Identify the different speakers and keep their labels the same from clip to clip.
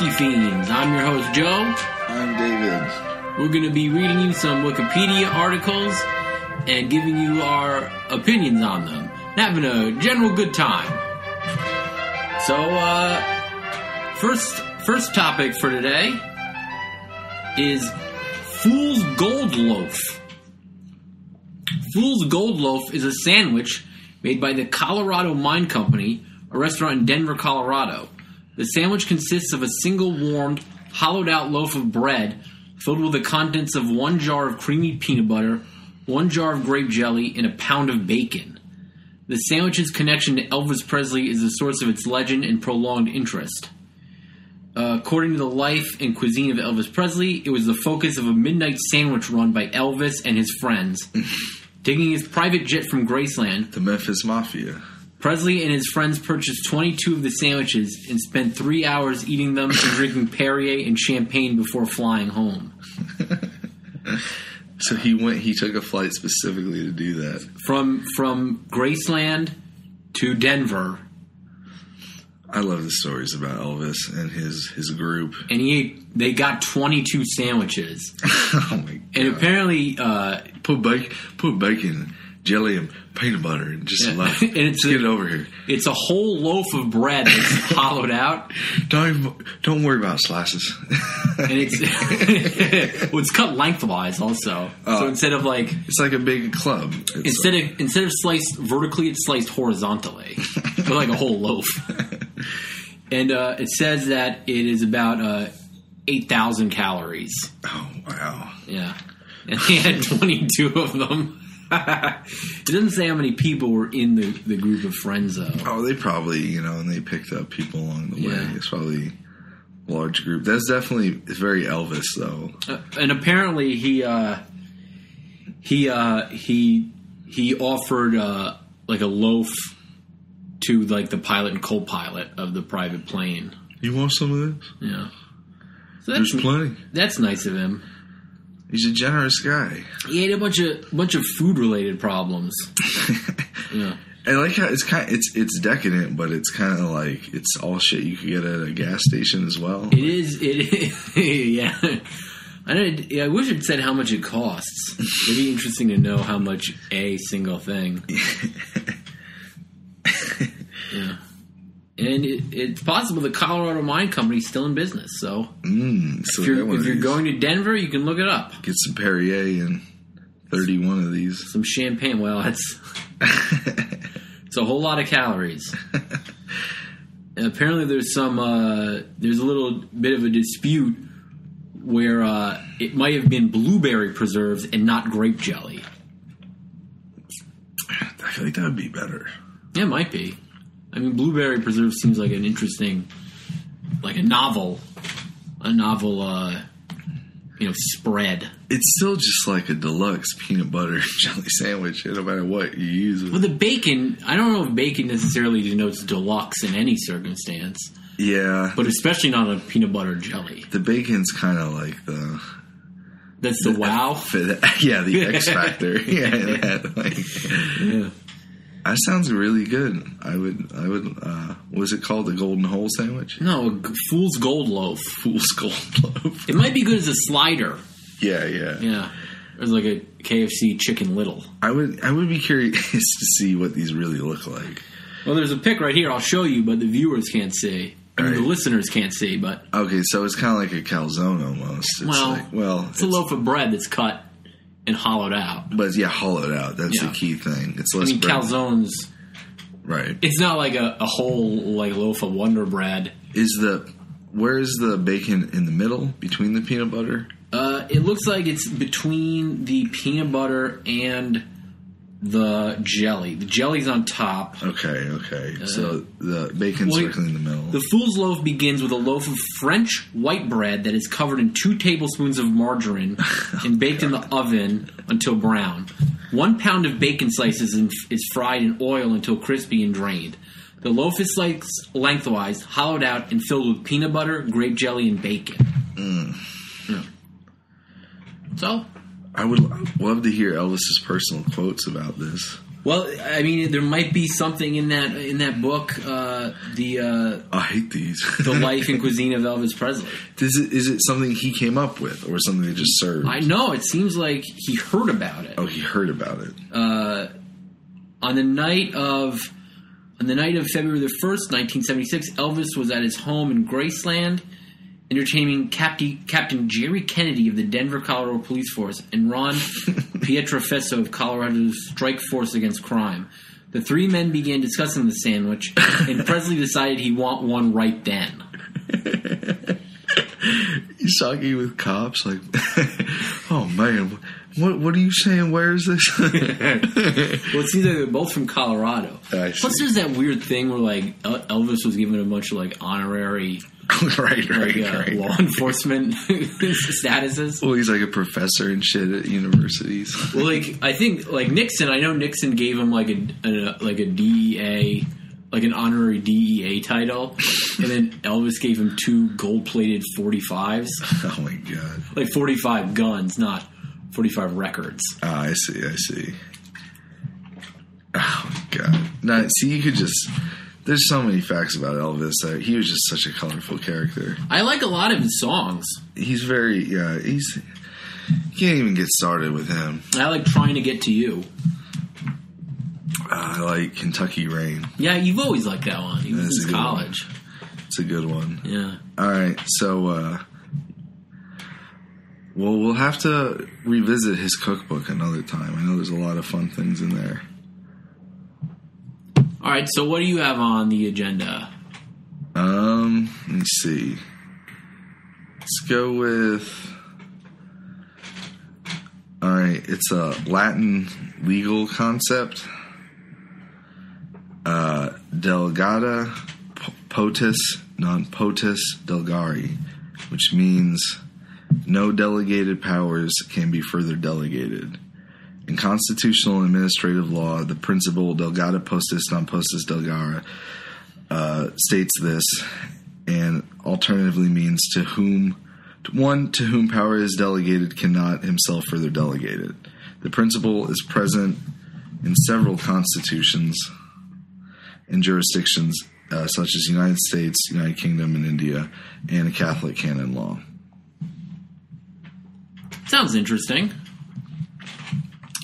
Speaker 1: Wikifiends. I'm your host, Joe.
Speaker 2: I'm David.
Speaker 1: We're going to be reading you some Wikipedia articles and giving you our opinions on them. And having a general good time. So, first topic for today is Fool's Gold Loaf. Fool's Gold Loaf is a sandwich made by the Colorado Mine Company, a restaurant in Denver, Colorado. The sandwich consists of a single warmed, hollowed-out loaf of bread filled with the contents of 1 jar of creamy peanut butter, 1 jar of grape jelly, and a pound of bacon. The sandwich's connection to Elvis Presley is the source of its legend and prolonged interest. According to the life and cuisine of Elvis Presley, it was the focus of a midnight sandwich run by Elvis and his friends. Taking his private jet from Graceland,
Speaker 2: The Memphis Mafia.
Speaker 1: Presley and his friends purchased 22 of the sandwiches and spent 3 hours eating them and drinking Perrier and champagne before flying home.
Speaker 2: So he took a flight specifically to do that.
Speaker 1: From Graceland to Denver.
Speaker 2: I love the stories about Elvis and his group.
Speaker 1: And they got 22 sandwiches.
Speaker 2: Oh my god.
Speaker 1: And apparently
Speaker 2: put bacon, jelly, and peanut butter and just left. And get it over here.
Speaker 1: It's a whole loaf of bread that's hollowed out.
Speaker 2: Don't worry about slices.
Speaker 1: And it's cut lengthwise also. So instead of
Speaker 2: it's like a big club.
Speaker 1: Instead of sliced vertically, it's sliced horizontally. So like a whole loaf. And it says that it is about 8,000 calories.
Speaker 2: Oh wow.
Speaker 1: Yeah. And they had 22 of them. It doesn't say how many people were in the group of friends, though.
Speaker 2: Oh, they probably, and they picked up people along the way.
Speaker 1: Yeah.
Speaker 2: It's probably a large group. It's very Elvis, though.
Speaker 1: And apparently he offered like a loaf to like the pilot and co-pilot of the private plane.
Speaker 2: You want some of this?
Speaker 1: Yeah. So
Speaker 2: there's plenty.
Speaker 1: That's nice of him.
Speaker 2: He's a generous guy.
Speaker 1: He had a bunch of food related problems. Yeah.
Speaker 2: I like how it's decadent, but it's kind of like it's all shit you could get at a gas station as well.
Speaker 1: It is. Yeah. I wish it said how much it costs. It'd be interesting to know how much a single thing. Yeah. And it's possible the Colorado Mine Company is still in business. So, if you're going to Denver, you can look it up.
Speaker 2: Get some Perrier and 31 of these.
Speaker 1: Some champagne. Well, it's a whole lot of calories. And apparently, there's a little bit of a dispute where it might have been blueberry preserves and not grape jelly.
Speaker 2: I feel like that would be better.
Speaker 1: Yeah, it might be. I mean, blueberry preserve seems like an interesting, like a novel, spread.
Speaker 2: It's still just like a deluxe peanut butter and jelly sandwich, no matter what you use.
Speaker 1: Well, the bacon, I don't know if bacon necessarily denotes deluxe in any circumstance.
Speaker 2: Yeah.
Speaker 1: But especially not a peanut butter jelly.
Speaker 2: The bacon's kind of like the...
Speaker 1: That's the wow?
Speaker 2: Yeah, the X factor. Yeah. That sounds really good. I would. Was it called the Golden Hole Sandwich?
Speaker 1: No, Fool's Gold Loaf.
Speaker 2: Fool's Gold Loaf.
Speaker 1: It might be good as a slider.
Speaker 2: Yeah.
Speaker 1: Yeah. It's like a KFC Chicken Little.
Speaker 2: I would be curious to see what these really look like.
Speaker 1: Well, there's a pic right here. I'll show you, but the viewers can't see. The listeners can't see, but...
Speaker 2: Okay, so it's kind of like a calzone almost.
Speaker 1: It's a loaf of bread that's cut and hollowed out.
Speaker 2: But hollowed out. That's the key thing. It's less bread.
Speaker 1: Calzones...
Speaker 2: Right.
Speaker 1: It's not like a whole loaf of Wonder Bread.
Speaker 2: Where is the bacon in the middle between the peanut butter?
Speaker 1: It looks like it's between the peanut butter and the jelly. The jelly's on top.
Speaker 2: Okay. So the bacon's directly in the middle.
Speaker 1: The Fool's Loaf begins with a loaf of French white bread that is covered in 2 tablespoons of margarine and baked in the oven until brown. 1 pound of bacon slices is fried in oil until crispy and drained. The loaf is sliced lengthwise, hollowed out, and filled with peanut butter, grape jelly, and bacon. Yeah. So...
Speaker 2: I would love to hear Elvis's personal quotes about this.
Speaker 1: Well, I mean, there might be something in that book. I
Speaker 2: hate these.
Speaker 1: The Life and Cuisine of Elvis Presley.
Speaker 2: Is it something he came up with, or something they just served?
Speaker 1: I know. It seems like he heard about it.
Speaker 2: Oh, he heard about it.
Speaker 1: On the night of February the 1st, 1976, Elvis was at his home in Graceland, entertaining Captain Jerry Kennedy of the Denver, Colorado Police Force and Ron Pietrafesso of Colorado's Strike Force Against Crime. The three men began discussing the sandwich, and Presley decided he'd want one right then.
Speaker 2: He's talking with cops like, oh man, what are you saying? Where is this?
Speaker 1: Well, it seems like they're both from Colorado. Plus, there's that weird thing where like Elvis was given a bunch of like honorary,
Speaker 2: right.
Speaker 1: law enforcement statuses.
Speaker 2: Well, he's like a professor and shit at universities.
Speaker 1: Well, like I think like Nixon. I know Nixon gave him like a DEA. Like an honorary DEA title, and then Elvis gave him 2 gold-plated 45s.
Speaker 2: Oh my god!
Speaker 1: Like 45 guns, not 45 records.
Speaker 2: Ah, I see. Oh my god! Now, see, you could just. There's so many facts about Elvis. He was just such a colorful character.
Speaker 1: I like a lot of his songs.
Speaker 2: He's very. You can't even get started with him.
Speaker 1: I like Trying to Get to You.
Speaker 2: I like Kentucky Rain.
Speaker 1: Yeah, you've always liked that one, even since college.
Speaker 2: It's a good one.
Speaker 1: Yeah.
Speaker 2: All right, so we'll have to revisit his cookbook another time. I know there's a lot of fun things in there.
Speaker 1: All right, so what do you have on the agenda?
Speaker 2: Let me see. Let's go with. All right, it's a Latin legal concept. Delegata, potest, non-potest, delegari, which means no delegated powers can be further delegated. In constitutional and administrative law, the principle delegata potest, non-potest, delegare states this, and alternatively means one to whom power is delegated cannot himself further delegate it. The principle is present in several constitutions in jurisdictions such as the United States, United Kingdom, and India, and a Catholic canon law.
Speaker 1: Sounds interesting.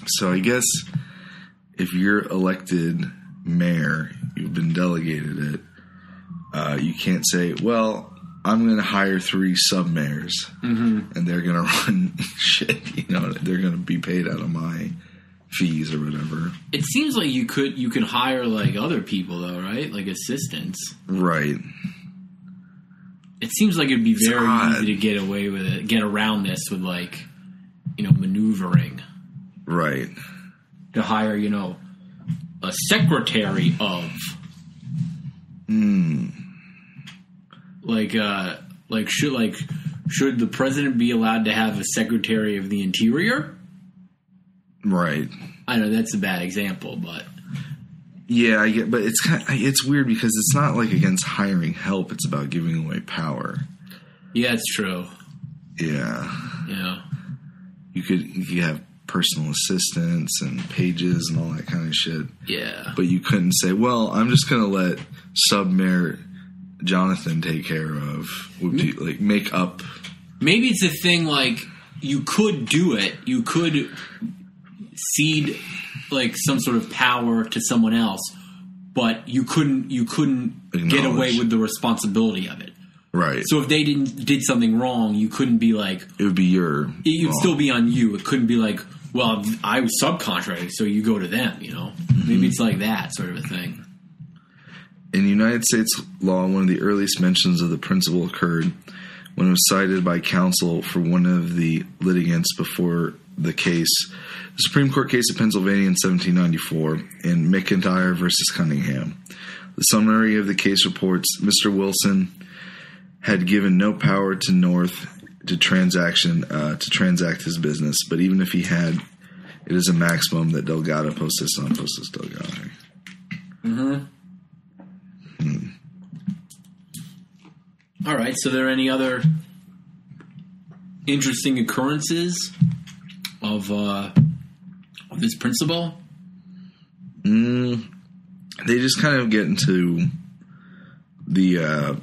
Speaker 2: So I guess if you're elected mayor, you've been delegated it, you can't say, well, I'm going to hire 3 sub-mayors, and they're going to run shit. They're going to be paid out of my fees or whatever.
Speaker 1: It seems like you could hire like other people though, right? Like assistants.
Speaker 2: Right.
Speaker 1: It seems like it'd be very easy to get away with it, get around this with like, maneuvering.
Speaker 2: Right.
Speaker 1: To hire, a secretary of. Should the president be allowed to have a secretary of the interior?
Speaker 2: Right.
Speaker 1: I know that's a bad example, but
Speaker 2: yeah, I get. But it's weird because it's not like against hiring help; it's about giving away power.
Speaker 1: Yeah, it's true.
Speaker 2: Yeah.
Speaker 1: Yeah.
Speaker 2: You could have personal assistants and pages and all that kind of shit.
Speaker 1: Yeah.
Speaker 2: But you couldn't say, "Well, I'm just going to let Sub-Mayor Jonathan take care of make up."
Speaker 1: Maybe it's a thing like you could do it. You could cede like some sort of power to someone else, but you couldn't get away with the responsibility of it.
Speaker 2: Right.
Speaker 1: So if they did something wrong, you couldn't be like,
Speaker 2: it would be
Speaker 1: it'd still be on you. It couldn't be like, well, I was subcontracting, so you go to them, Maybe it's like that sort of a thing.
Speaker 2: In United States law, one of the earliest mentions of the principle occurred when it was cited by counsel for one of the litigants before the case, the Supreme Court case of Pennsylvania in 1794, in McIntyre versus Cunningham. The summary of the case reports Mr. Wilson had given no power to North to transact his business, but even if he had, it is a maximum that delegata potest non potest delegari.
Speaker 1: All right. So, are there any other interesting occurrences of this principle?
Speaker 2: They just kind of get into the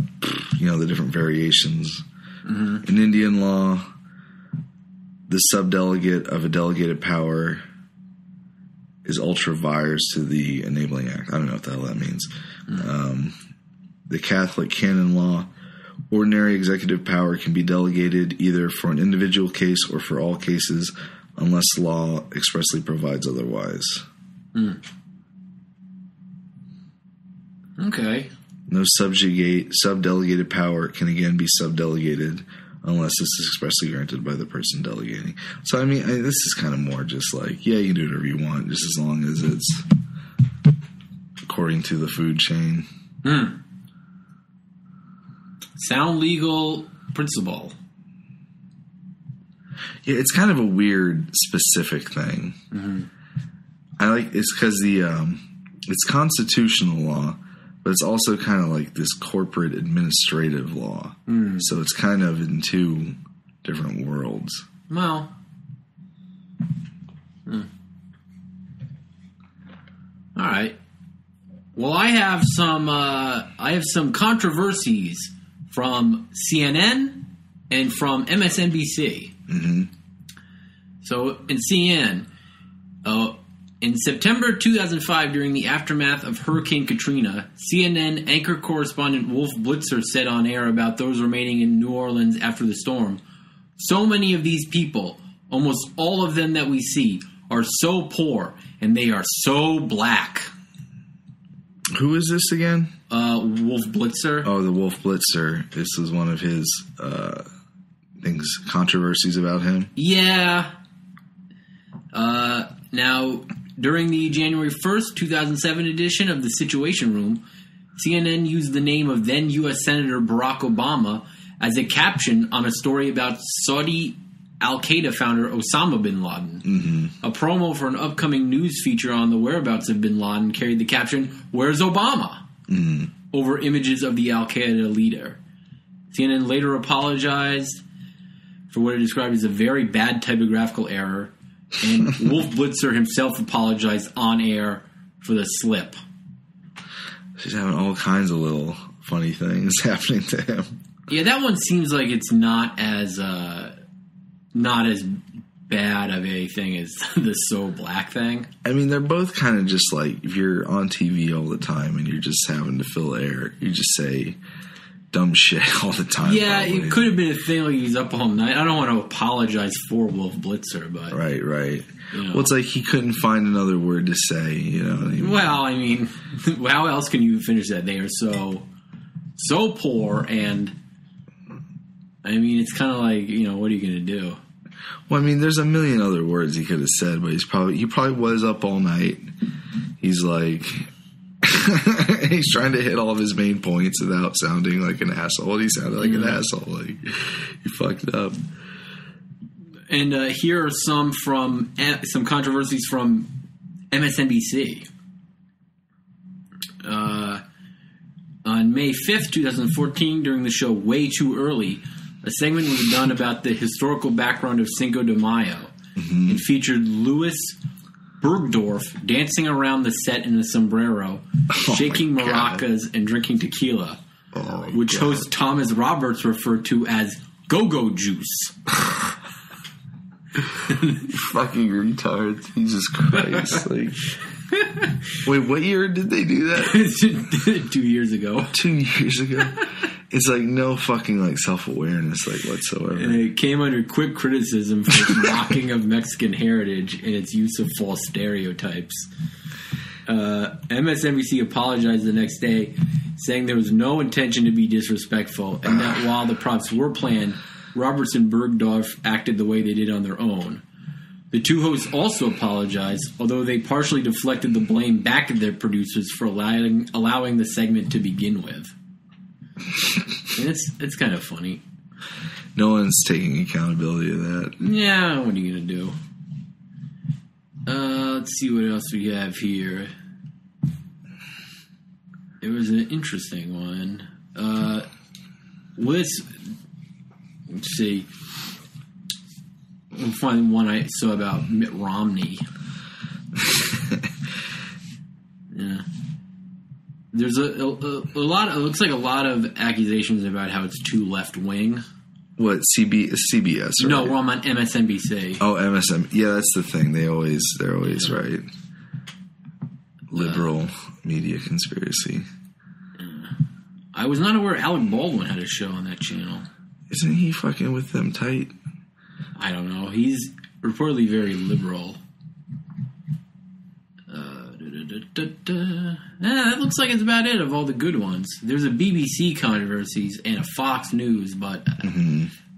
Speaker 2: the different variations. Mm-hmm. In Indian law, the subdelegate of a delegated power is ultra vires to the enabling act. I don't know what the hell that means. Mm-hmm. The Catholic canon law, ordinary executive power can be delegated either for an individual case or for all cases unless law expressly provides otherwise. Mm.
Speaker 1: Okay.
Speaker 2: No subdelegated power can again be subdelegated unless this is expressly granted by the person delegating. So, I mean, this is kind of more just like, yeah, you can do whatever you want, just as long as it's according to the food chain.
Speaker 1: Mm. Sound legal principle.
Speaker 2: Yeah, it's kind of a weird specific thing. Mm-hmm. It's because it's constitutional law, but it's also kind of like this corporate administrative law. Mm. So it's kind of in two different worlds.
Speaker 1: Well. All right. Well, I have some controversies from CNN and from MSNBC. Mm-hmm. So in CNN, in September 2005, during the aftermath of Hurricane Katrina, CNN anchor correspondent Wolf Blitzer said on air about those remaining in New Orleans after the storm, "So many of these people, almost all of them that we see, are so poor and they are so black."
Speaker 2: Who is this again?
Speaker 1: Wolf Blitzer.
Speaker 2: Oh, the Wolf Blitzer. This is one of his controversies about him.
Speaker 1: Yeah. Now, during the January 1st, 2007 edition of The Situation Room, CNN used the name of then U.S. Senator Barack Obama as a caption on a story about Saudi al-Qaeda founder Osama bin Laden. Mm-hmm. A promo for an upcoming news feature on the whereabouts of bin Laden carried the caption, "Where's Obama?" Mm-hmm. over images of the al-Qaeda leader. CNN later apologized for what it described as a very bad typographical error, and Wolf Blitzer himself apologized on air for the slip.
Speaker 2: She's having all kinds of little funny things happening to him.
Speaker 1: Yeah, that one seems like it's not as bad of a thing as the so black thing.
Speaker 2: I mean, they're both kind of just like, if you're on TV all the time and you're just having to fill air, you just say dumb shit all the time.
Speaker 1: Yeah,
Speaker 2: probably.
Speaker 1: It could have been a thing like he's up all night. I don't want to apologize for Wolf Blitzer, but...
Speaker 2: Right.
Speaker 1: You know.
Speaker 2: Well, it's like he couldn't find another word to say, you know what I mean?
Speaker 1: Well, I mean, how else can you finish that? They are so poor, and... I mean, it's kind of like, you know, what are you going to do?
Speaker 2: Well, I mean, there's a million other words he could have said, but he probably was up all night. He's like... he's trying to hit all of his main points without sounding like an asshole. He sounded like an asshole. Like, he fucked up.
Speaker 1: And here are some controversies from MSNBC. On May 5th, 2014, during the show Way Too Early, a segment was done about the historical background of Cinco de Mayo. Mm-hmm. It featured Louis Bergdorf dancing around the set in a sombrero, shaking maracas and drinking tequila, which host Thomas Roberts referred to as go-go juice.
Speaker 2: Fucking retards. Jesus Christ. Wait, what year did they do that?
Speaker 1: 2 years ago.
Speaker 2: 2 years ago? It's like no fucking like self-awareness like whatsoever.
Speaker 1: And it came under quick criticism for its mocking of Mexican heritage and its use of false stereotypes. MSNBC apologized the next day, saying there was no intention to be disrespectful, and that while the props were planned, Roberts and Bergdorf acted the way they did on their own. The two hosts also apologized, although they partially deflected the blame back at their producers for allowing the segment to begin with. And it's kind of funny.
Speaker 2: No one's taking accountability of that.
Speaker 1: Yeah, what are you going to do? Let's see what else we have here. It was an interesting one. Let's see. I'll find one I saw about Mitt Romney. Yeah. There's a lot. It looks like a lot of accusations about how it's too left wing.
Speaker 2: What, CBS? Right?
Speaker 1: No, we're on MSNBC.
Speaker 2: Oh, MSM. Yeah, that's the thing. They're always right. Liberal media conspiracy.
Speaker 1: I was not aware Alec Baldwin had a show on that channel.
Speaker 2: Isn't he fucking with them tight?
Speaker 1: I don't know. He's reportedly very liberal. That looks like it's about it of all the good ones. There's a BBC controversies and a Fox News, but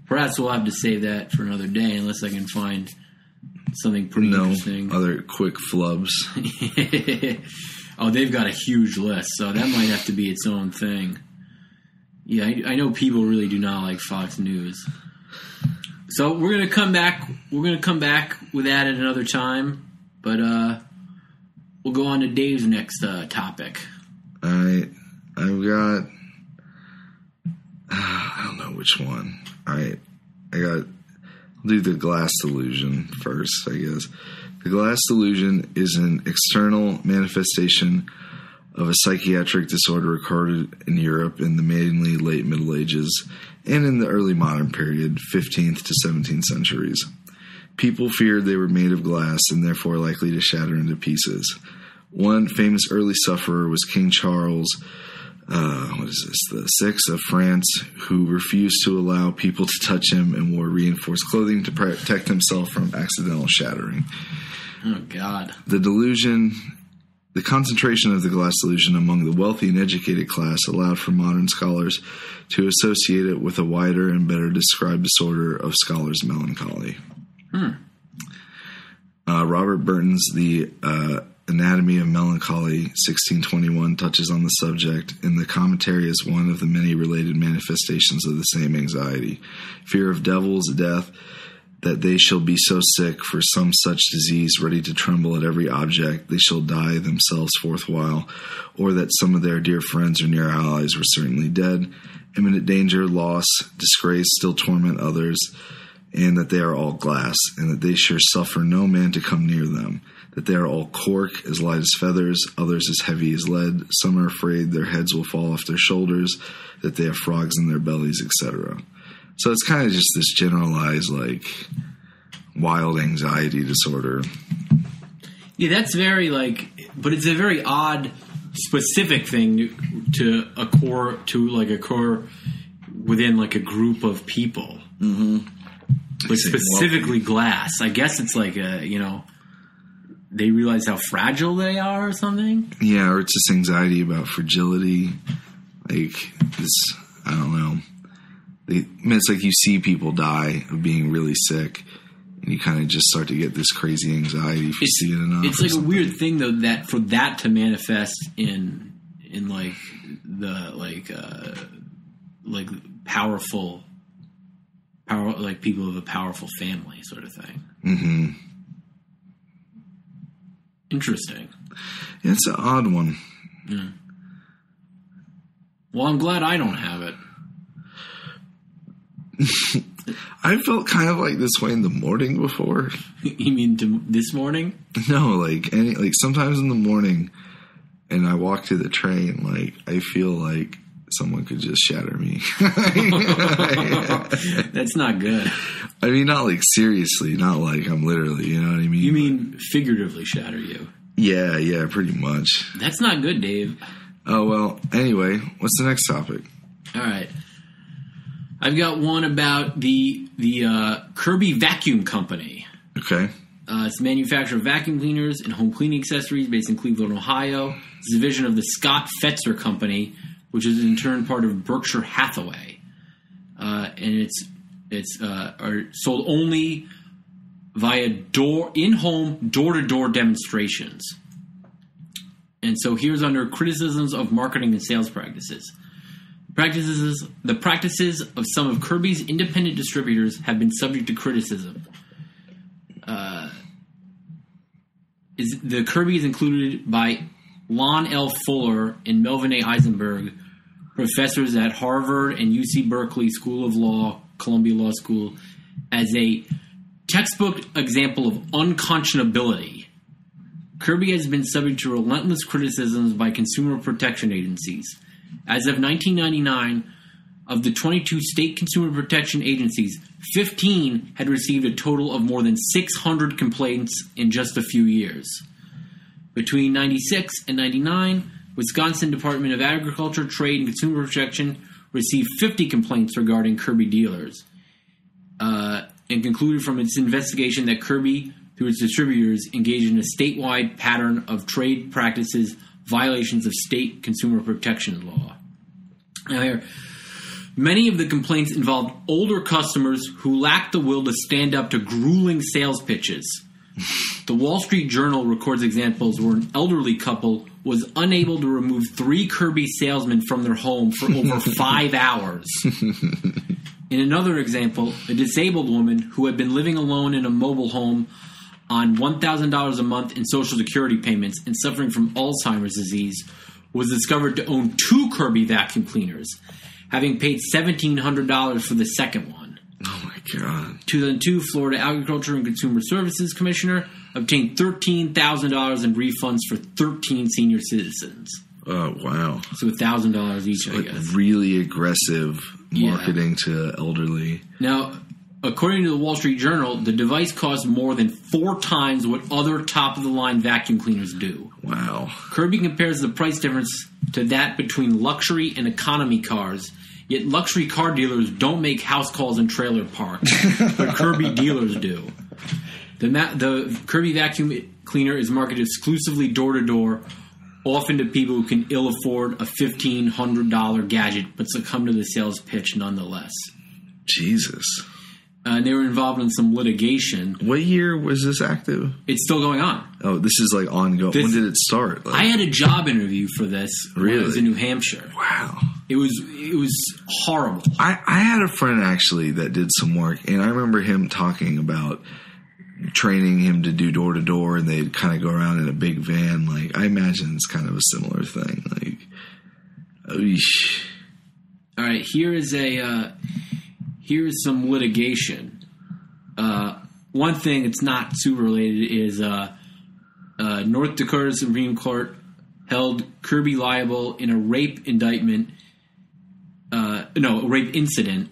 Speaker 1: perhaps we'll have to save that for another day unless I can find something pretty interesting.
Speaker 2: Other quick flubs.
Speaker 1: Oh, they've got a huge list, so that might have to be its own thing. Yeah, I know people really do not like Fox News. So we're gonna come back. We're gonna come back with that at another time, but we'll go on to Dave's next topic.
Speaker 2: All right, I've got. I don't know which one. All right, I'll do the Glass Delusion first, I guess. The Glass Delusion is an external manifestation of a psychiatric disorder recorded in Europe in the mainly late Middle Ages and in the early modern period, 15th to 17th centuries. People feared they were made of glass and therefore likely to shatter into pieces. One famous early sufferer was King Charles, the Sixth of France, who refused to allow people to touch him and wore reinforced clothing to protect himself from accidental shattering.
Speaker 1: Oh, God.
Speaker 2: The concentration of the glass delusion among the wealthy and educated class allowed for modern scholars to associate it with a wider and better described disorder of scholars' melancholy. Robert Burton's The Anatomy of Melancholy, 1621, touches on the subject in the commentary as one of the many related manifestations of the same anxiety. Fear of devils, death, that they shall be so sick for some such disease, ready to tremble at every object, they shall die themselves forthwhile, or that some of their dear friends or near allies were certainly dead, imminent danger, loss, disgrace still torment others, and that they are all glass, and that they sure suffer no man to come near them, that they are all cork, as light as feathers, others as heavy as lead, some are afraid their heads will fall off their shoulders, that they have frogs in their bellies, etc. So it's kind of just this generalized, like, wild anxiety disorder.
Speaker 1: Yeah, that's very, but it's a very odd, specific thing to occur within, like, a group of people. Mm-hmm. Like, specifically glass. I guess it's like they realize how fragile they are or something? Yeah,
Speaker 2: or it's just anxiety about fragility. Like, it's, I don't know. It's like you see people die of being really sick, and you kind of just start to get this crazy anxiety if you see it enough.
Speaker 1: It's like a weird thing, though, that for that to manifest in like the powerful, like people of a powerful family sort of thing. Mm-hmm. Interesting.
Speaker 2: Yeah, it's an odd one.
Speaker 1: Yeah. Well, I'm glad I don't have it.
Speaker 2: I felt kind of like this way in the morning before.
Speaker 1: You mean this morning?
Speaker 2: No, like sometimes in the morning, and I walk to the train, like I feel like someone could just shatter me.
Speaker 1: That's not good.
Speaker 2: I mean, not like seriously, not like I'm literally, you know what I mean?
Speaker 1: You mean figuratively shatter you?
Speaker 2: Yeah, pretty much.
Speaker 1: That's not good, Dave.
Speaker 2: Oh, well, anyway, what's the next topic?
Speaker 1: All right. I've got one about the Kirby Vacuum Company.
Speaker 2: Okay.
Speaker 1: It's a manufacturer of vacuum cleaners and home cleaning accessories based in Cleveland, Ohio. It's a division of the Scott Fetzer Company, which is in turn part of Berkshire Hathaway. And it's sold only via in-home, door-to-door demonstrations. And so here's under criticisms of marketing and sales practices. The practices of some of Kirby's independent distributors have been subject to criticism. The Kirby is included by Lon L. Fuller and Melvin A. Eisenberg, professors at Harvard and UC Berkeley School of Law, Columbia Law School, as a textbook example of unconscionability. Kirby has been subject to relentless criticisms by consumer protection agencies. As of 1999, of the 22 state consumer protection agencies, 15 had received a total of more than 600 complaints in just a few years. Between 96 and 99, Wisconsin Department of Agriculture, Trade, and Consumer Protection received 50 complaints regarding Kirby dealers, and concluded from its investigation that Kirby, through its distributors, engaged in a statewide pattern of trade practices violations of state consumer protection law. Now here, many of the complaints involved older customers who lacked the will to stand up to grueling sales pitches. The Wall Street Journal records examples where an elderly couple was unable to remove 3 Kirby salesmen from their home for over 5 hours. In another example, a disabled woman who had been living alone in a mobile home on $1,000 a month in Social Security payments and suffering from Alzheimer's disease was discovered to own 2 Kirby vacuum cleaners, having paid $1,700 for the second one.
Speaker 2: Oh my God.
Speaker 1: 2002, Florida Agriculture and Consumer Services Commissioner obtained $13,000 in refunds for 13 senior citizens.
Speaker 2: Oh, wow.
Speaker 1: So $1,000 each,
Speaker 2: so
Speaker 1: I guess.
Speaker 2: Really aggressive marketing to elderly.
Speaker 1: Now, according to the Wall Street Journal, the device costs more than 4 times what other top-of-the-line vacuum cleaners do.
Speaker 2: Wow.
Speaker 1: Kirby compares the price difference to that between luxury and economy cars, yet luxury car dealers don't make house calls in trailer parks, but Kirby dealers do. The Kirby vacuum cleaner is marketed exclusively door-to-door, often to people who can ill afford a $1,500 gadget, but succumb to the sales pitch nonetheless.
Speaker 2: Jesus.
Speaker 1: And they were involved in some litigation.
Speaker 2: What year was this active?
Speaker 1: It's still going on.
Speaker 2: Oh, this is like ongoing. When did it start?
Speaker 1: I had a job interview for this when I was in New Hampshire.
Speaker 2: Wow.
Speaker 1: It was horrible.
Speaker 2: I had a friend actually that did some work, and I remember him talking about training him to do door to door, and they'd kind of go around in a big van. Like, I imagine it's kind of a similar thing. Like, eesh.
Speaker 1: All right, here's some litigation. One thing that's not super related is North Dakota Supreme Court held Kirby liable in a rape indictment. A rape incident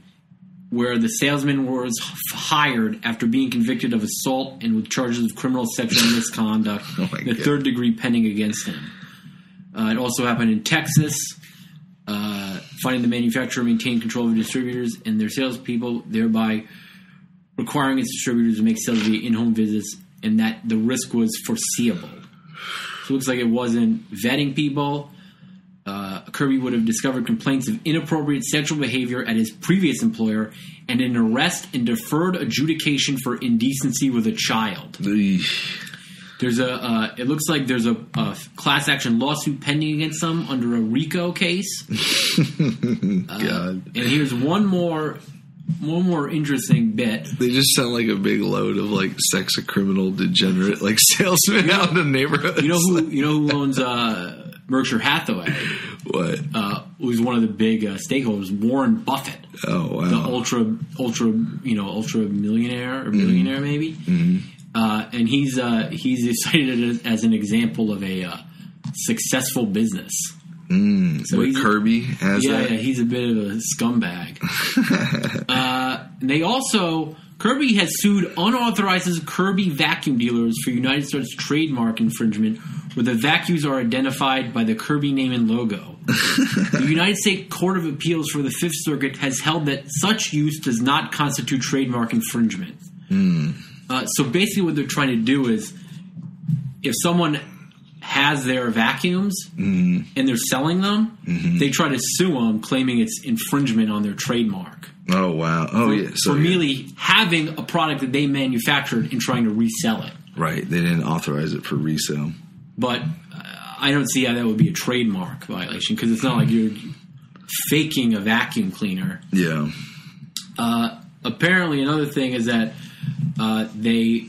Speaker 1: where the salesman was hired after being convicted of assault and with charges of criminal sexual misconduct, the third degree pending against him. It also happened in Texas, finding the manufacturer maintain control of distributors and their salespeople, thereby requiring its distributors to make sales via in-home visits, and that the risk was foreseeable. So it looks like it wasn't vetting people. Kirby would have discovered complaints of inappropriate sexual behavior at his previous employer and an arrest and deferred adjudication for indecency with a child. There's it looks like there's a class action lawsuit pending against them under a RICO case.
Speaker 2: God.
Speaker 1: And here's one more interesting bit.
Speaker 2: They just sound like a big load of like sex criminal degenerate like salesmen out in the neighborhood.
Speaker 1: You know who owns Berkshire Hathaway?
Speaker 2: What?
Speaker 1: Who's one of the big stakeholders? Warren Buffett.
Speaker 2: Oh wow.
Speaker 1: The ultra millionaire or billionaire maybe. Mm-hmm. And he's cited as an example of a successful business.
Speaker 2: So Kirby has that?
Speaker 1: Yeah, he's a bit of a scumbag. Kirby has sued unauthorized Kirby vacuum dealers for United States trademark infringement where the vacuums are identified by the Kirby name and logo. The United States Court of Appeals for the Fifth Circuit has held that such use does not constitute trademark infringement. So basically what they're trying to do is if someone has their vacuums and they're selling them, they try to sue them claiming it's infringement on their trademark.
Speaker 2: Oh, wow. Oh, yeah.
Speaker 1: For merely having a product that they manufactured and trying to resell it.
Speaker 2: Right. They didn't authorize it for resale.
Speaker 1: But I don't see how that would be a trademark violation because it's not like you're faking a vacuum cleaner.
Speaker 2: Yeah.
Speaker 1: Apparently, another thing is that the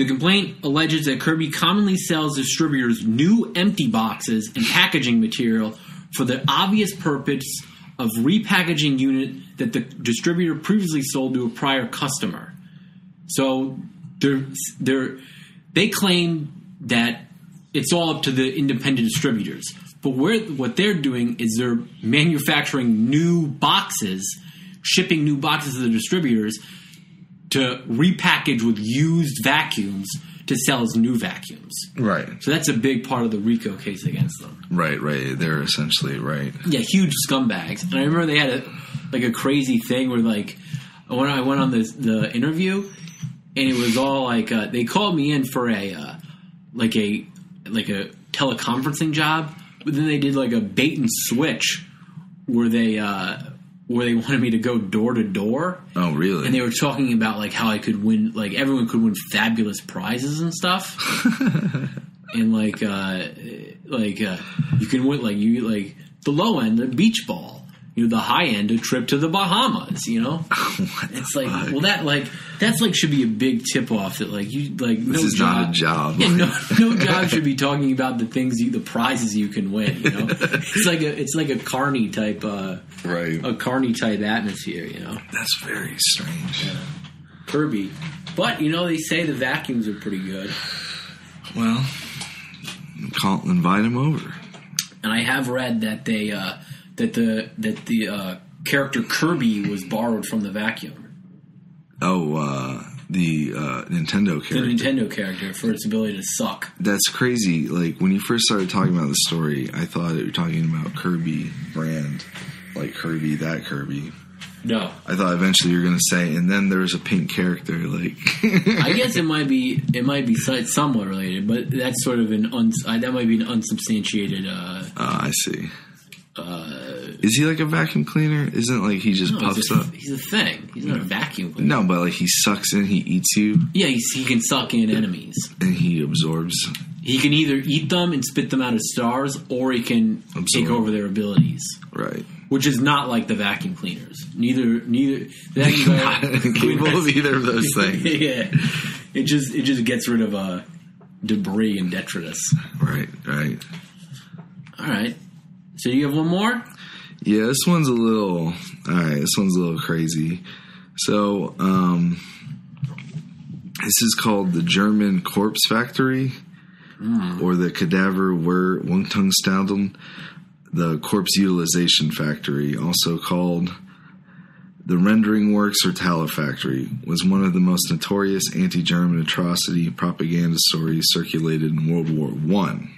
Speaker 1: complaint alleges that Kirby commonly sells distributors new empty boxes and packaging material for the obvious purpose of repackaging unit that the distributor previously sold to a prior customer. So they claim that it's all up to the independent distributors. But what they're doing is they're manufacturing new boxes, shipping new boxes to the distributors to repackage with used vacuums to sell as new vacuums.
Speaker 2: Right.
Speaker 1: So that's a big part of the RICO case against them.
Speaker 2: Right. They're essentially right.
Speaker 1: Yeah, huge scumbags. And I remember they had a crazy thing where, like, when I went on the interview, and it was all like they called me in for a teleconferencing job, but then they did like a bait and switch where they wanted me to go door to door.
Speaker 2: Oh, really?
Speaker 1: And they were talking about like how I could win, like everyone could win fabulous prizes and stuff. And like you can win like the low end, the beach ball. The high end, a trip to the Bahamas. It's like, well, that's should be a big tip off that like you like.
Speaker 2: This is not a job.
Speaker 1: Yeah, no job should be talking about the prizes you can win. It's like a carny type,
Speaker 2: right?
Speaker 1: A carny type atmosphere.
Speaker 2: That's very strange.
Speaker 1: Yeah. Kirby, but they say the vacuums are pretty good.
Speaker 2: Well, invite them over.
Speaker 1: And I have read that they. That the character Kirby was borrowed from the vacuum.
Speaker 2: Oh, the Nintendo character.
Speaker 1: The Nintendo character for its ability to suck.
Speaker 2: That's crazy. Like, when you first started talking about the story, I thought you were talking about Kirby brand. Like Kirby, that Kirby.
Speaker 1: No.
Speaker 2: I thought eventually you were going to say, and then there was a pink character, like...
Speaker 1: I guess it might be somewhat related, but that's sort of that might be an unsubstantiated...
Speaker 2: I see. Is he like a vacuum cleaner? Isn't it like he just puffs up?
Speaker 1: He's a thing. He's not a vacuum cleaner.
Speaker 2: No, but like he sucks in, he eats you.
Speaker 1: Yeah, he can suck in enemies.
Speaker 2: And he absorbs.
Speaker 1: He can either eat them and spit them out as stars, or he can take over their abilities.
Speaker 2: Right.
Speaker 1: Which is not like the vacuum cleaners. Neither.
Speaker 2: Not capable of either of those things.
Speaker 1: Yeah. It just gets rid of debris and detritus.
Speaker 2: Right.
Speaker 1: All right. So you have one more?
Speaker 2: Yeah, this one's a little crazy. So, this is called the German Corpse Factory, or the Cadaver Wurmtungsstellen, the Corpse Utilization Factory, also called the Rendering Works or Tallow Factory, was one of the most notorious anti-German atrocity propaganda stories circulated in World War I.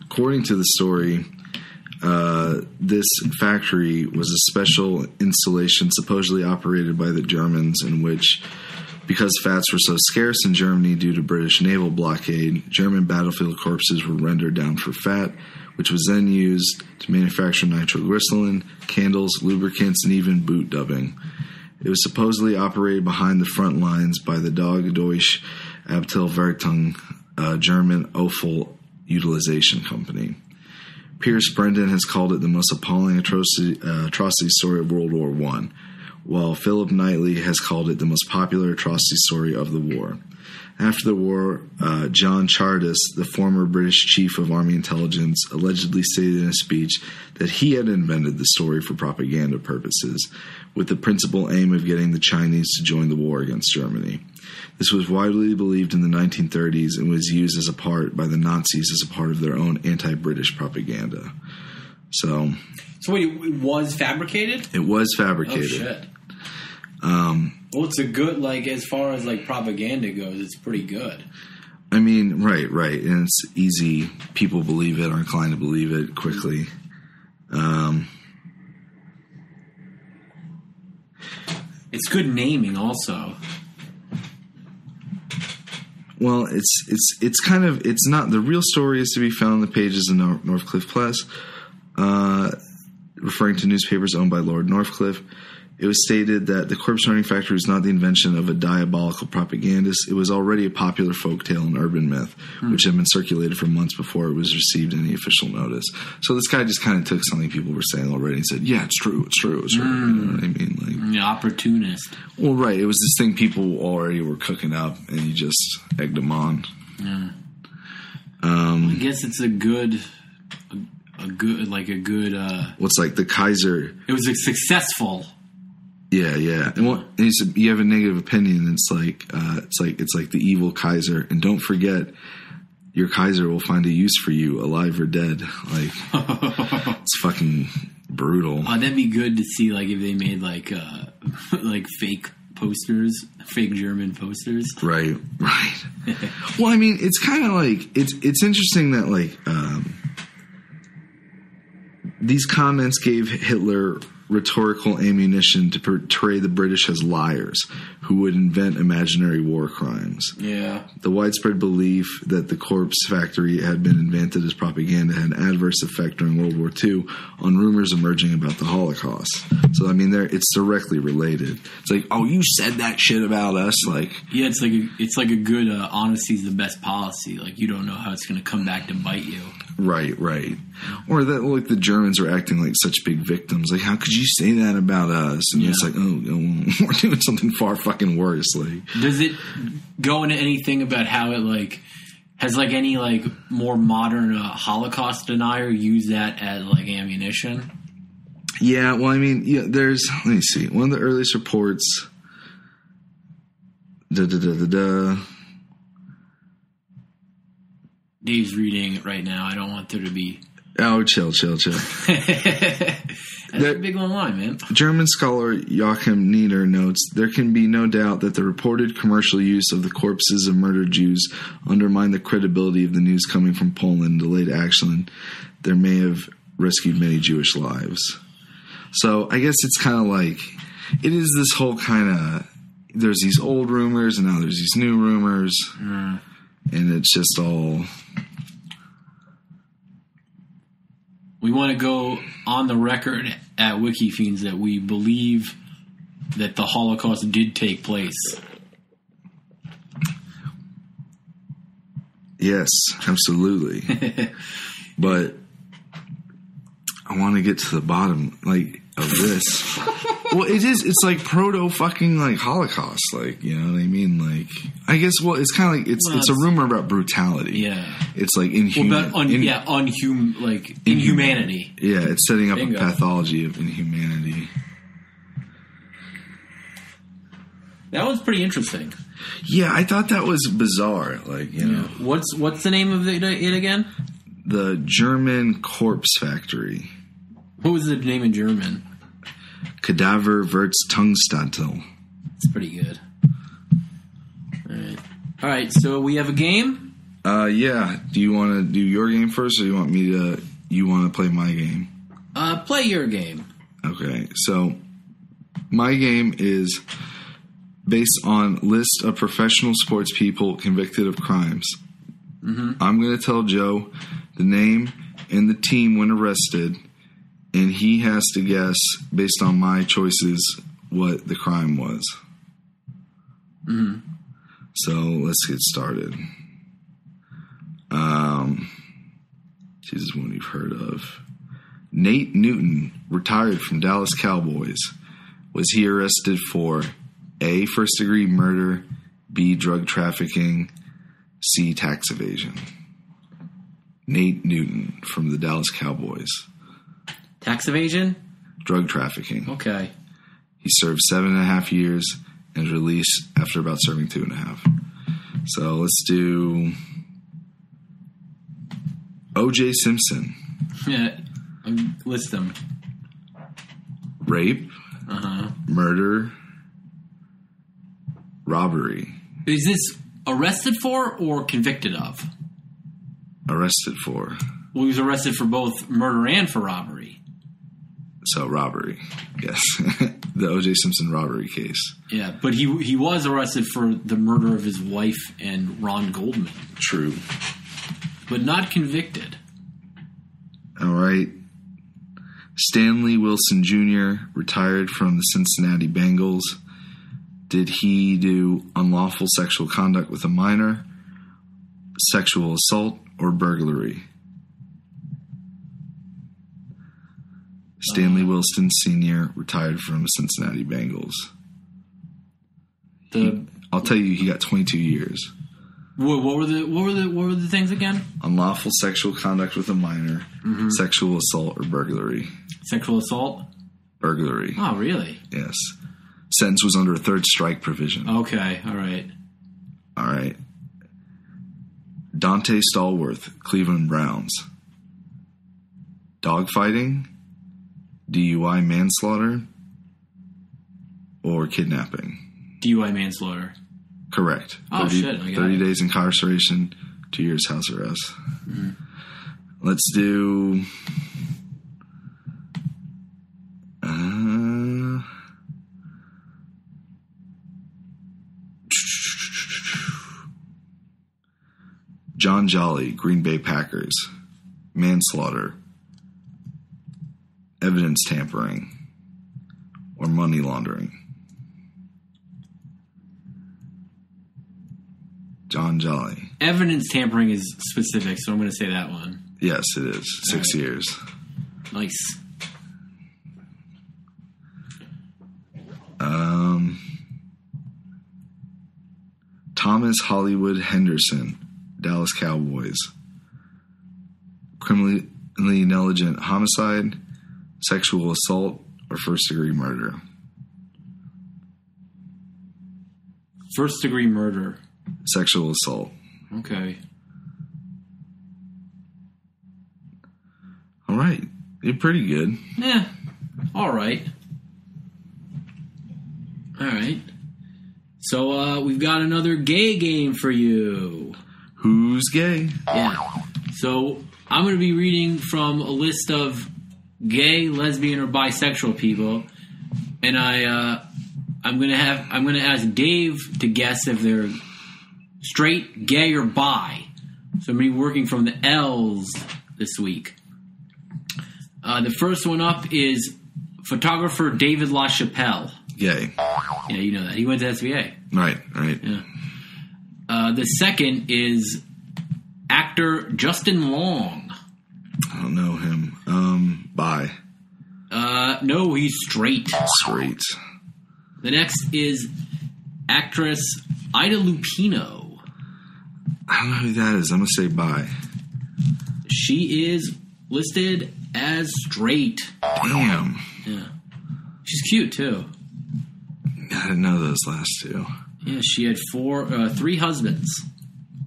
Speaker 2: According to the story, this factory was a special installation supposedly operated by the Germans in which, because fats were so scarce in Germany due to British naval blockade, German battlefield corpses were rendered down for fat, which was then used to manufacture nitroglycerin, candles, lubricants, and even boot dubbing. It was supposedly operated behind the front lines by the Deutsche Abteilverwaltung, a German offal utilization company. Pierce Brendan has called it the most appalling atrocity story of World War I, while Philip Knightley has called it the most popular atrocity story of the war. After the war, John Chartis, the former British chief of Army Intelligence, allegedly stated in a speech that he had invented the story for propaganda purposes, with the principal aim of getting the Chinese to join the war against Germany. This was widely believed in the 1930s and was used by the Nazis as a part of their own anti-British propaganda. So
Speaker 1: wait, it was fabricated?
Speaker 2: It was fabricated.
Speaker 1: Oh, shit. Well, it's a good, as far as, propaganda goes, it's pretty good.
Speaker 2: I mean, right. And it's easy. People believe it, are inclined to believe it quickly.
Speaker 1: It's good naming also.
Speaker 2: Well, it's kind of, it's not, the real story is to be found in the pages of Northcliffe Press, referring to newspapers owned by Lord Northcliffe. It was stated that the corpse running factory was not the invention of a diabolical propagandist. It was already a popular folktale and urban myth, which had been circulated for months before it was received any official notice. So this guy just kind of took something people were saying already and said, yeah, it's true. You know what I mean?
Speaker 1: Opportunist.
Speaker 2: Well, right. It was this thing people already were cooking up, and you just egged them on.
Speaker 1: Yeah. I guess it's a good a good.
Speaker 2: What's like the Kaiser?
Speaker 1: It was a successful.
Speaker 2: Yeah. And you have a negative opinion. It's like the evil Kaiser. And don't forget, your Kaiser will find a use for you, alive or dead. Like it's fucking brutal.
Speaker 1: That'd be good to see. Like if they made like fake posters, fake German posters.
Speaker 2: Right. Well, I mean, it's kind of like it's interesting that like these comments gave Hitler rhetorical ammunition to portray the British as liars who would invent imaginary war crimes.
Speaker 1: Yeah.
Speaker 2: The widespread belief that the corpse factory had been invented as propaganda had an adverse effect during World War II on rumors emerging about the Holocaust. So, I mean, it's directly related. It's like, oh, you said that shit about us. Like,
Speaker 1: yeah, it's like a good honesty is the best policy. Like, you don't know how it's going to come back to bite you.
Speaker 2: Right. Or that, like, the Germans are acting like such big victims. Like, how could you say that about us? And it's like, oh, we're doing something far fucking worse. Like,
Speaker 1: does it go into anything about how it, like, has, like, any, like, more modern Holocaust denier use that as, like, ammunition?
Speaker 2: Yeah, well, I mean, yeah, let me see. One of the earliest reports,
Speaker 1: Dave's reading it right now. I don't want there to be...
Speaker 2: Oh, chill.
Speaker 1: That's a big long line, man.
Speaker 2: German scholar Joachim Nieder notes, there can be no doubt that the reported commercial use of the corpses of murdered Jews undermined the credibility of the news coming from Poland. Delayed action there may have rescued many Jewish lives. So I guess it's kind of like, it is this whole kind of, there's these old rumors and now there's these new rumors. And it's just all...
Speaker 1: We want to go on the record at Wikifiends that we believe that the Holocaust did take place.
Speaker 2: Yes, absolutely. But I want to get to the bottom, like, of this. Well, it's like proto fucking like Holocaust, like, you know what I mean? Like, I guess, well, it's kind of like, it's a rumor about brutality.
Speaker 1: Yeah.
Speaker 2: It's like inhumanity. Yeah, it's setting up a pathology of inhumanity.
Speaker 1: That was pretty interesting.
Speaker 2: Yeah, I thought that was bizarre, like, you know.
Speaker 1: What's the name of it again?
Speaker 2: The German Corpse Factory.
Speaker 1: What was the name in German?
Speaker 2: Cadaver Wirtstungstätte.
Speaker 1: It's pretty good. All right. So we have a game.
Speaker 2: Yeah. Do you want to do your game first, or you want to play my game?
Speaker 1: Play your game.
Speaker 2: Okay. So my game is based on list of professional sports people convicted of crimes. Mm-hmm. I'm going to tell Joe the name and the team when arrested, and he has to guess, based on my choices, what the crime was.
Speaker 1: Mm-hmm.
Speaker 2: So let's get started. Jesus, one you've heard of. Nate Newton, retired from Dallas Cowboys. Was he arrested for A, first-degree murder, B, drug trafficking, C, tax evasion? Nate Newton from the Dallas Cowboys.
Speaker 1: Tax evasion?
Speaker 2: Drug trafficking.
Speaker 1: Okay.
Speaker 2: He served 7.5 years and was released after about serving 2.5. So let's do O.J. Simpson.
Speaker 1: Yeah, list them.
Speaker 2: Rape. Murder. Robbery.
Speaker 1: Is this arrested for or convicted of?
Speaker 2: Arrested for.
Speaker 1: Well, he was arrested for both murder and for robbery.
Speaker 2: So robbery, yes. The O.J. Simpson robbery case.
Speaker 1: Yeah, but he was arrested for the murder of his wife and Ron Goldman.
Speaker 2: True.
Speaker 1: But not convicted.
Speaker 2: All right. Stanley Wilson Jr., retired from the Cincinnati Bengals. Did he do unlawful sexual conduct with a minor, sexual assault, or burglary? Stanley Wilson Sr., retired from the Cincinnati Bengals. I'll tell you, he got 22 years.
Speaker 1: What were the things again?
Speaker 2: Unlawful sexual conduct with a minor, sexual assault, or burglary.
Speaker 1: Sexual assault?
Speaker 2: Burglary.
Speaker 1: Oh, really?
Speaker 2: Yes. Sentence was under a third strike provision.
Speaker 1: Okay, all right.
Speaker 2: All right. Dante Stallworth, Cleveland Browns. Dogfighting, DUI manslaughter, or kidnapping.
Speaker 1: DUI manslaughter.
Speaker 2: Correct.
Speaker 1: Oh,
Speaker 2: 30 days incarceration, 2 years house arrest. Let's do... John Jolly, Green Bay Packers. Manslaughter, evidence tampering, or money laundering. John Jolly.
Speaker 1: Evidence tampering is specific, so I'm going to say that one.
Speaker 2: Yes, it is. 6 years.
Speaker 1: Nice.
Speaker 2: Thomas Hollywood Henderson, Dallas Cowboys. Criminally negligent homicide, sexual assault, or first-degree murder.
Speaker 1: First-degree murder.
Speaker 2: Sexual assault.
Speaker 1: Okay.
Speaker 2: All right. You're pretty good.
Speaker 1: Yeah. All right. All right. So we've got another gay game for you.
Speaker 2: Who's gay?
Speaker 1: Yeah. So I'm going to be reading from a list of gay, lesbian, or bisexual people, and I'm going to ask Dave to guess if they're straight, gay, or bi. So I'm going to be working from the L's this week. The first one up is photographer David LaChapelle.
Speaker 2: Gay.
Speaker 1: Yeah, you know that. He went to SVA.
Speaker 2: Right.
Speaker 1: Yeah. The second is actor Justin Long.
Speaker 2: I don't know him. Bi.
Speaker 1: No, he's straight.
Speaker 2: Straight.
Speaker 1: The next is actress Ida Lupino.
Speaker 2: I don't know who that is. I'm going to say bi.
Speaker 1: She is listed as straight.
Speaker 2: Damn.
Speaker 1: Yeah. She's cute, too.
Speaker 2: I didn't know those last two.
Speaker 1: Yeah, she had three husbands.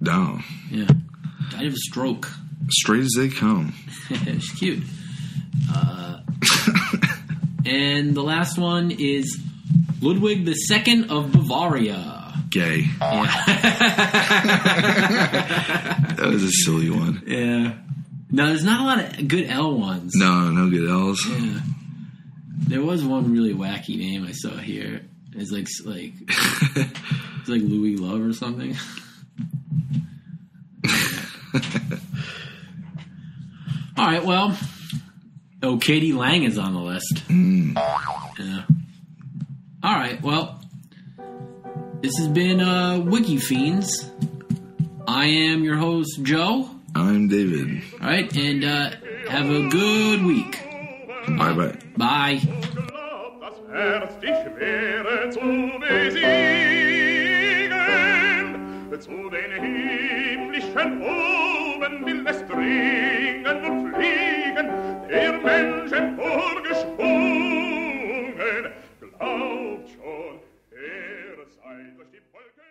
Speaker 2: No.
Speaker 1: Yeah. Died of a stroke.
Speaker 2: Straight as they come.
Speaker 1: She's cute. And the last one is Ludwig II of Bavaria.
Speaker 2: Gay.
Speaker 1: Yeah.
Speaker 2: That was a silly one.
Speaker 1: Yeah. No, there's not a lot of good L ones.
Speaker 2: No good L's.
Speaker 1: Yeah. There was one really wacky name I saw here. It's like it's like Louis Love or something. All right, well, Katie Lang is on the list. Yeah. All right, well, this has been Wikifiends. I am your host, Joe.
Speaker 2: I'm David.
Speaker 1: All right, and have a good week.
Speaker 2: Bye-bye.
Speaker 1: Bye.
Speaker 3: Herz dich wäre zu besiegen, zu den himmlischen oben will es dringen und fliegen, der Menschen vorgesprungen, glaubt schon, sei durch die Wolken